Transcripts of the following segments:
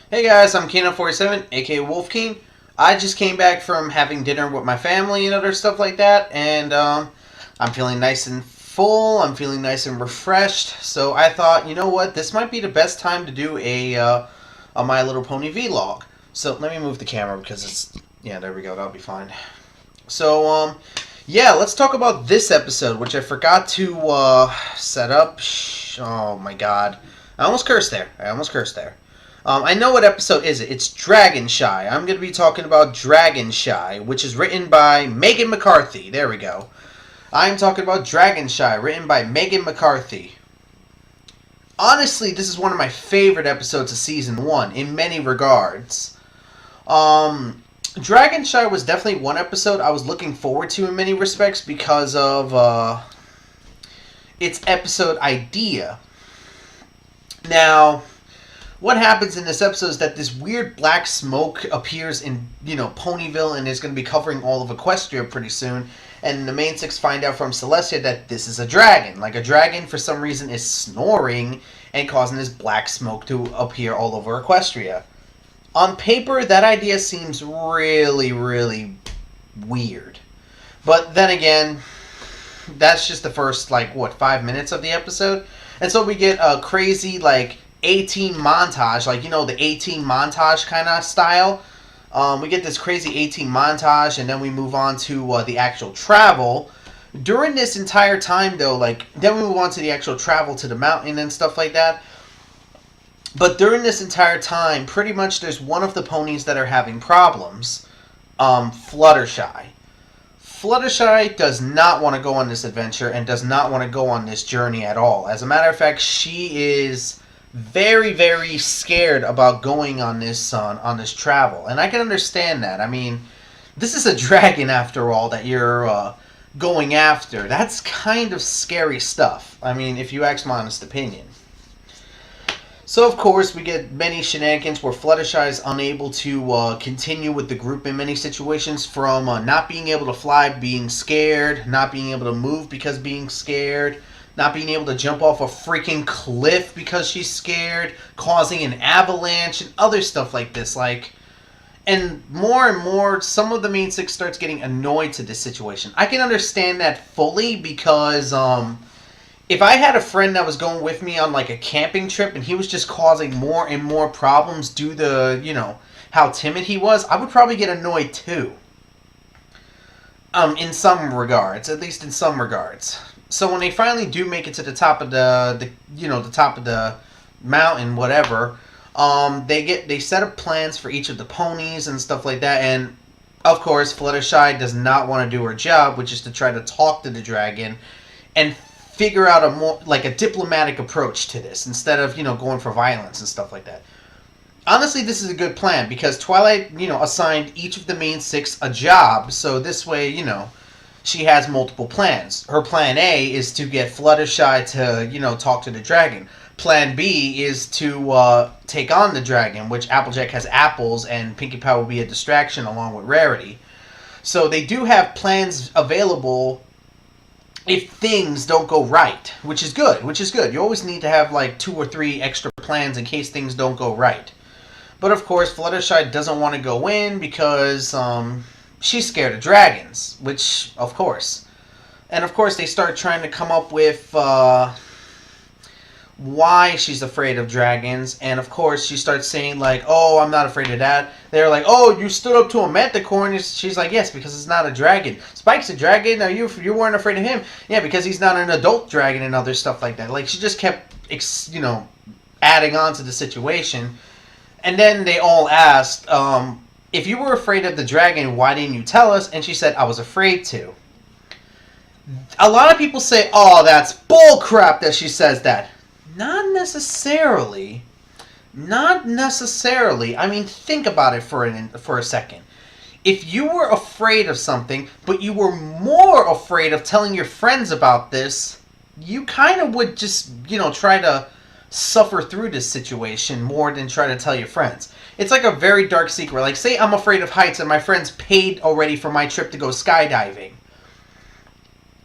Hey guys, I'm Keenan47, aka Wolfkeen. I just came back from having dinner with my family and other stuff like that, and I'm feeling nice and full. I'm feeling nice and refreshed. So I thought, you know what, this might be the best time to do a My Little Pony vlog. So let me move the camera because yeah, there we go. That'll be fine. So yeah, let's talk about this episode, which I forgot to set up. Oh my god, I almost cursed there. I know what episode is it. It's Dragonshy. I'm going to be talking about Dragonshy, which is written by Megan McCarthy. There we go. I'm talking about Dragonshy, written by Megan McCarthy. Honestly, this is one of my favorite episodes of Season 1, in many regards. Dragonshy was definitely one episode I was looking forward to in many respects because of its episode idea. Now, what happens in this episode is that this weird black smoke appears in, Ponyville and is going to be covering all of Equestria pretty soon. And the main six find out from Celestia that this is a dragon. Like, a dragon, for some reason, is snoring and causing this black smoke to appear all over Equestria. On paper, that idea seems really, really weird. But then again, that's just the first, 5 minutes of the episode. And so we get a crazy, 18 montage, the 18 montage kind of style. We get this crazy 18 montage, and then we move on to the actual travel. During this entire time, though, then we move on to the actual travel to the mountain and stuff like that. But during this entire time, pretty much there's one of the ponies that are having problems. Fluttershy. Fluttershy does not want to go on this adventure and does not want to go on this journey at all. As a matter of fact, she is very, very scared about going on this travel, and I can understand that. I mean, this is a dragon after all that you're going after. That's kind of scary stuff. I mean, if you ask my honest opinion. So of course we get many shenanigans where Fluttershy is unable to continue with the group in many situations, from not being able to fly, being scared, not being able to move because being scared, not being able to jump off a freaking cliff because she's scared, causing an avalanche and other stuff like this. And more, some of the main six starts getting annoyed to this situation. I can understand that fully because if I had a friend that was going with me on a camping trip and he was just causing more and more problems due to, how timid he was, I would probably get annoyed too. In some regards, at least in some regards. So when they finally do make it to the top of the top of the mountain, whatever, they set up plans for each of the ponies and stuff like that, and of course Fluttershy does not want to do her job, which is to try to talk to the dragon and figure out a more a diplomatic approach to this instead of going for violence and stuff like that. Honestly, this is a good plan because Twilight assigned each of the main six a job, so this way she has multiple plans. Her plan A is to get Fluttershy to, talk to the dragon. Plan B is to take on the dragon, which Applejack has apples, and Pinkie Pie will be a distraction along with Rarity. So they do have plans available if things don't go right, which is good. You always need to have 2 or 3 extra plans in case things don't go right. But of course, Fluttershy doesn't want to go in because she's scared of dragons, which, of course. And of course, they start trying to come up with why she's afraid of dragons. And of course, she starts saying, oh, I'm not afraid of that. They're like, oh, you stood up to a manticore. And she's like, yes, because it's not a dragon. Spike's a dragon. Now you weren't afraid of him. Yeah, because he's not an adult dragon and other stuff like that. She just kept, adding on to the situation. And then they all asked, if you were afraid of the dragon, why didn't you tell us? And she said, I was afraid to. A lot of people say, oh, that's bull crap that she says that. Not necessarily. I mean, think about it for a second. If you were afraid of something, but you were more afraid of telling your friends about this, you kind of would just, try to suffer through this situation more than try to tell your friends. It's like a very dark secret. Say I'm afraid of heights and my friends paid already for my trip to go skydiving.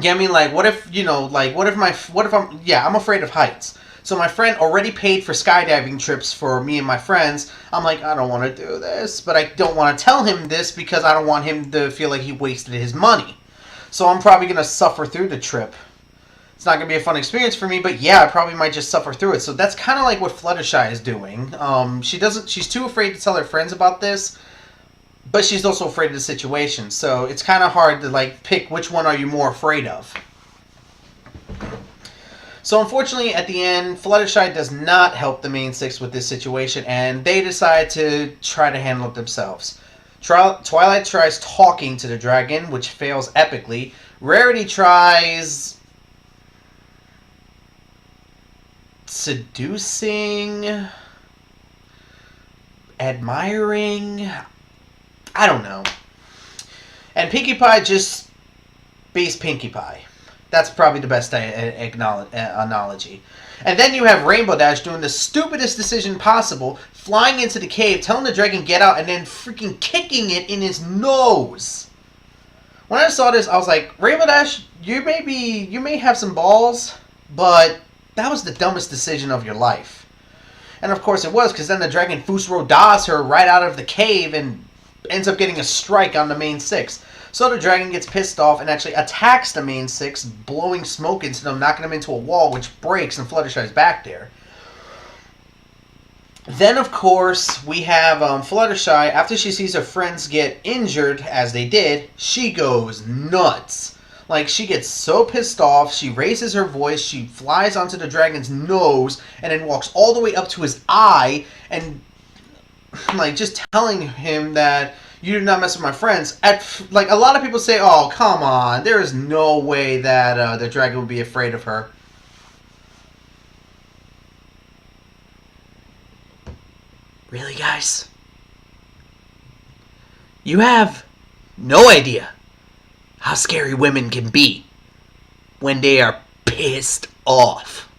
Yeah, I mean, what if I'm afraid of heights. So my friend already paid for skydiving trips for me and my friends. I'm like, I don't want to do this, but I don't want to tell him this because I don't want him to feel like he wasted his money. So I'm probably going to suffer through the trip. It's not going to be a fun experience for me, but yeah, I probably might just suffer through it. So that's kind of like what Fluttershy is doing. She's too afraid to tell her friends about this, but she's also afraid of the situation. So it's kind of hard to like pick which one are you more afraid of. So unfortunately, at the end, Fluttershy does not help the main six with this situation, and they decide to try to handle it themselves. Twilight tries talking to the dragon, which fails epically. Rarity tries seducing, admiring, I don't know. And Pinkie Pie just beats Pinkie Pie. That's probably the best analogy. And then you have Rainbow Dash doing the stupidest decision possible, flying into the cave, telling the dragon get out, and then freaking kicking it in his nose. When I saw this, I was like, Rainbow Dash, you may have some balls, but that was the dumbest decision of your life. And of course it was, because then the dragon Fusro Das her right out of the cave and ends up getting a strike on the main six. So the dragon gets pissed off and actually attacks the main six, blowing smoke into them, knocking them into a wall, which breaks, and Fluttershy's back there. Then, of course, we have Fluttershy. After she sees her friends get injured, as they did, she goes nuts. Like, she gets so pissed off, she raises her voice, she flies onto the dragon's nose, and then walks all the way up to his eye, and, like, just telling him that you do not mess with my friends. Like, a lot of people say, oh, come on, there is no way that the dragon would be afraid of her. Really, guys? You have no idea how scary women can be when they are pissed off.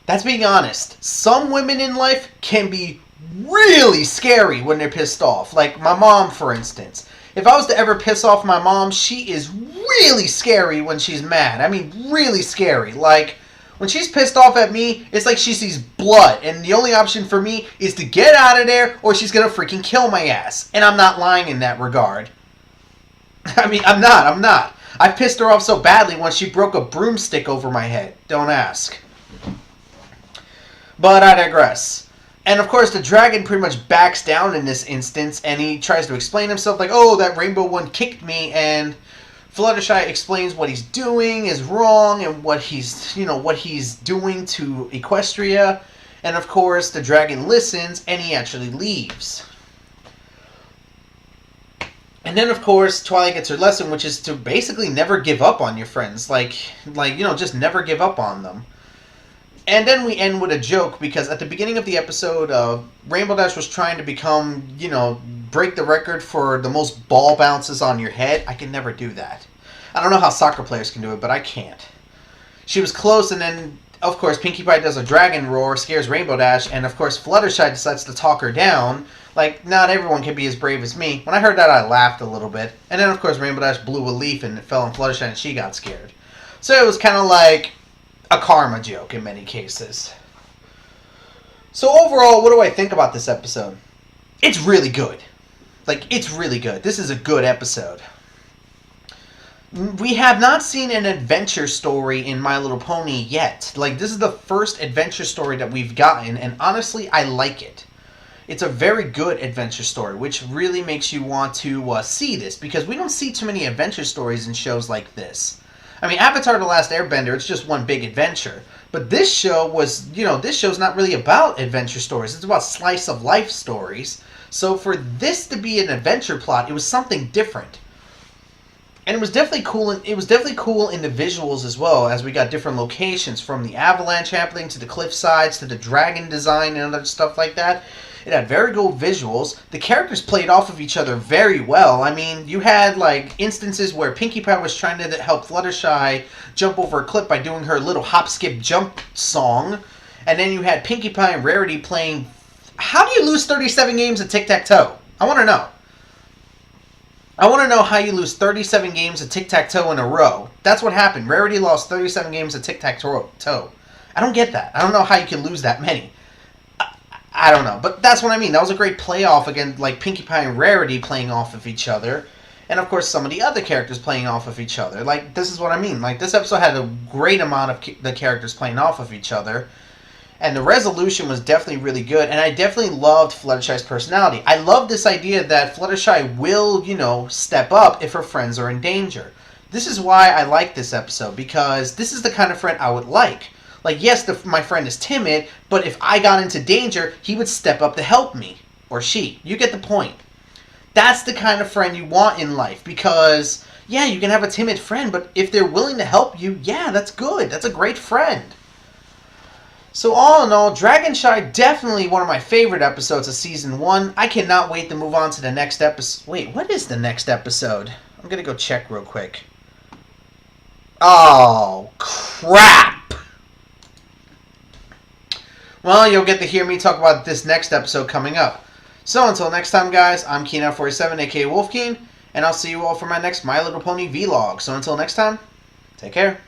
That's being honest. Some women in life can be really scary when they're pissed off. Like my mom, for instance. If I was to ever piss off my mom, she is really scary when she's mad. I mean, really scary. Like, when she's pissed off at me, it's like she sees blood, and the only option for me is to get out of there, or she's gonna freaking kill my ass. And I'm not lying in that regard. I mean, I'm not. I pissed her off so badly when she broke a broomstick over my head. Don't ask. But I digress. And of course, the dragon pretty much backs down in this instance, and he tries to explain himself like, oh, that rainbow one kicked me, and Fluttershy explains what he's doing is wrong, and what he's doing to Equestria. And of course, the dragon listens, and he actually leaves. And then, of course, Twilight gets her lesson, which is to basically never give up on your friends. Like just never give up on them. And then we end with a joke, because at the beginning of the episode, Rainbow Dash was trying to become, break the record for the most ball bounces on your head. I can never do that. I don't know how soccer players can do it, but I can't. She was close, and then, of course, Pinkie Pie does a dragon roar, scares Rainbow Dash, and, of course, Fluttershy decides to talk her down. Like, not everyone can be as brave as me. When I heard that, I laughed a little bit. And then, of course, Rainbow Dash blew a leaf, and it fell on Fluttershy, and she got scared. So it was kind of like a karma joke in many cases. So overall, what do I think about this episode? It's really good. Like, it's really good. This is a good episode. We have not seen an adventure story in My Little Pony yet. Like, this is the first adventure story that we've gotten, and honestly, I like it. It's a very good adventure story, which really makes you want to see this, because we don't see too many adventure stories in shows like this. I mean, Avatar: The Last Airbender, it's just one big adventure. But this show was, this show's not really about adventure stories. It's about slice of life stories. So for this to be an adventure plot, it was something different. And it was definitely cool. It was definitely cool in the visuals as well, as we got different locations, from the avalanche happening to the cliff sides to the dragon design and other stuff like that. It had very good visuals. The characters played off of each other very well. I mean, you had like instances where Pinkie Pie was trying to help Fluttershy jump over a cliff by doing her little hop, skip, jump song. And then you had Pinkie Pie and Rarity playing... How do you lose 37 games of tic-tac-toe? I want to know. I want to know how you lose 37 games of tic-tac-toe in a row. That's what happened. Rarity lost 37 games of tic-tac-toe. I don't get that. I don't know how you can lose that many. I don't know. But that's what I mean. That was a great playoff again, like Pinkie Pie and Rarity playing off of each other. And, of course, some of the other characters playing off of each other. Like, this is what I mean. Like, this episode had a great amount of the characters playing off of each other. And the resolution was definitely really good. And I definitely loved Fluttershy's personality. I love this idea that Fluttershy will, you know, step up if her friends are in danger. This is why I like this episode. Because this is the kind of friend I would like. Like, yes, my friend is timid. But if I got into danger, he would step up to help me. Or she. You get the point. That's the kind of friend you want in life because, yeah, you can have a timid friend, but if they're willing to help you, yeah, that's good. That's a great friend. So all in all, Dragonshy, definitely one of my favorite episodes of Season 1. I cannot wait to move on to the next episode. Wait, what is the next episode? I'm going to go check real quick. Oh, crap! Well, you'll get to hear me talk about this next episode coming up. So until next time, guys, I'm Keen47, aka Wolfkeen, and I'll see you all for my next My Little Pony vlog. So until next time, take care.